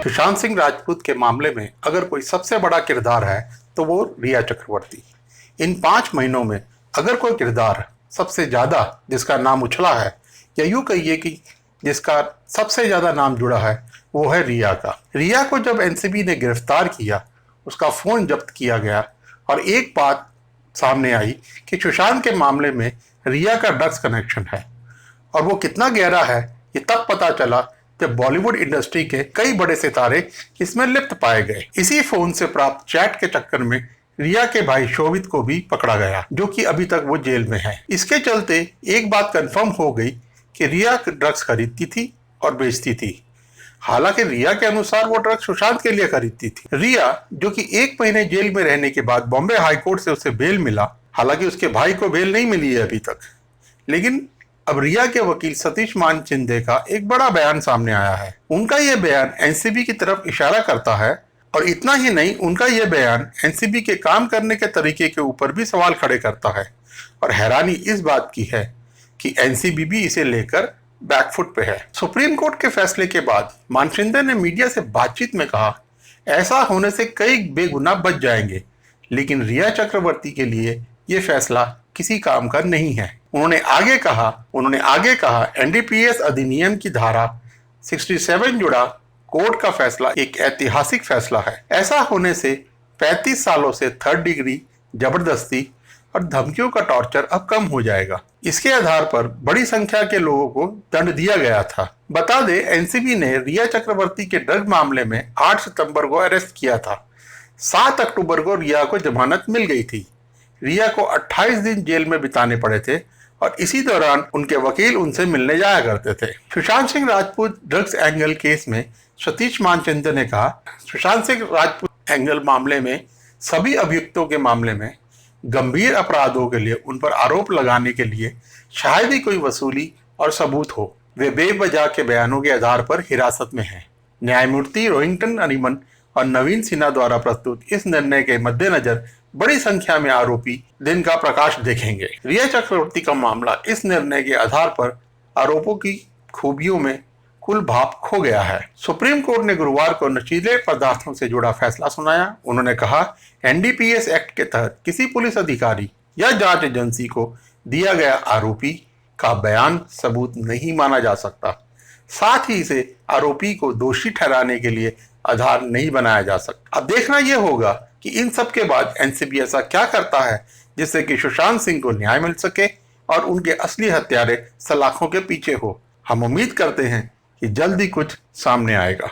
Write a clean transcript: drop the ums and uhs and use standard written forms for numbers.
सुशांत सिंह राजपूत के मामले में अगर कोई सबसे बड़ा किरदार है तो वो रिया चक्रवर्ती। इन 5 महीनों में अगर कोई किरदार सबसे ज्यादा जिसका नाम उछला है, या यूं कहिए कि जिसका सबसे ज्यादा नाम जुड़ा है, वो है रिया का। रिया को जब एनसीबी ने गिरफ्तार किया, उसका फोन जब्त किया गया और एक बात सामने आई कि सुशांत के मामले में रिया का ड्रग्स कनेक्शन है। और वो कितना गहरा है ये तब पता चला जब बॉलीवुड इंडस्ट्री के कई बड़े सितारे इसमें लिप्त पाए गए। इसी फोन से प्राप्त चैट के चक्कर में रिया के भाई शोभित को भी पकड़ा गया, जो कि अभी तक वो जेल में है। इसके चलते एक बात कंफर्म हो गई कि रिया ड्रग्स खरीदती थी और बेचती थी। हालांकि रिया के अनुसार वो ड्रग्स सुशांत के लिए खरीदती थी। रिया, जो कि 1 महीने जेल में रहने के बाद बॉम्बे हाईकोर्ट से उसे बेल मिला, हालांकि उसके भाई को बेल नहीं मिली है अभी तक, लेकिन अब रिया के वकील सतीश मान शिंदे का एक बड़ा बयान सामने आया है। उनका यह बयान एनसीबी की तरफ इशारा करता है, और इतना ही नहीं, उनका यह बयान एनसीबी के काम करने के तरीके के ऊपर भी सवाल खड़े करता है। और हैरानी इस बात की है कि एनसीबी भी इसे लेकर बैकफुट पे है। सुप्रीम कोर्ट के फैसले के बाद मानशिंदे ने मीडिया से बातचीत में कहा, ऐसा होने से कई बेगुनाह बच जाएंगे, लेकिन रिया चक्रवर्ती के लिए यह फैसला किसी काम का नहीं है। उन्होंने आगे कहा एनडीपीएस अधिनियम की धारा 67 जुड़ा कोर्ट का फैसला एक ऐतिहासिक फैसला है। ऐसा होने से 35 सालों से 3rd डिग्री जबरदस्ती और धमकियों का टॉर्चर अब कम हो जाएगा। इसके आधार पर बड़ी संख्या के लोगों को दंड दिया गया था। बता दें, एनसीबी ने रिया चक्रवर्ती के ड्रग मामले में 8 सितंबर को अरेस्ट किया था। 7 अक्टूबर को रिया को जमानत मिल गई थी। रिया को 28 दिन जेल में बिताने पड़े थे और इसी दौरान उनके वकील उनसे मिलने जाया करते थे। Sushant Singh Rajput drugs angle case में सतीश मानचंद्र ने कहा, सुशांत सिंह राजपूत एंगल मामले में सभी अभियुक्तों के मामले में गंभीर अपराधों के लिए उन पर आरोप लगाने के लिए शायद ही कोई वसूली और सबूत हो। वे बेवजह के बयानों के आधार पर हिरासत में हैं। न्यायमूर्ति रोहिंटन नरीमन और नवीन सिन्हा द्वारा प्रस्तुत इस निर्णय के मद्देनजर बड़ी संख्या में आरोपी दिन का प्रकाश देखेंगे। रिया चक्रवर्ती का मामला इस निर्णय के आधार पर आरोपों की खूबियों में कुल भाप खो गया है। सुप्रीम कोर्ट ने गुरुवार को नशीले पदार्थों से जुड़ा फैसला सुनाया। उन्होंने कहा, एनडीपीएस एक्ट के तहत किसी पुलिस अधिकारी या जांच एजेंसी को दिया गया आरोपी का बयान सबूत नहीं माना जा सकता। साथ ही इसे आरोपी को दोषी ठहराने के लिए आधार नहीं बनाया जा सकता। अब देखना यह होगा कि इन सब के बाद एनसीबी ऐसा क्या करता है जिससे कि सुशांत सिंह को न्याय मिल सके और उनके असली हत्यारे सलाखों के पीछे हो। हम उम्मीद करते हैं कि जल्दी कुछ सामने आएगा।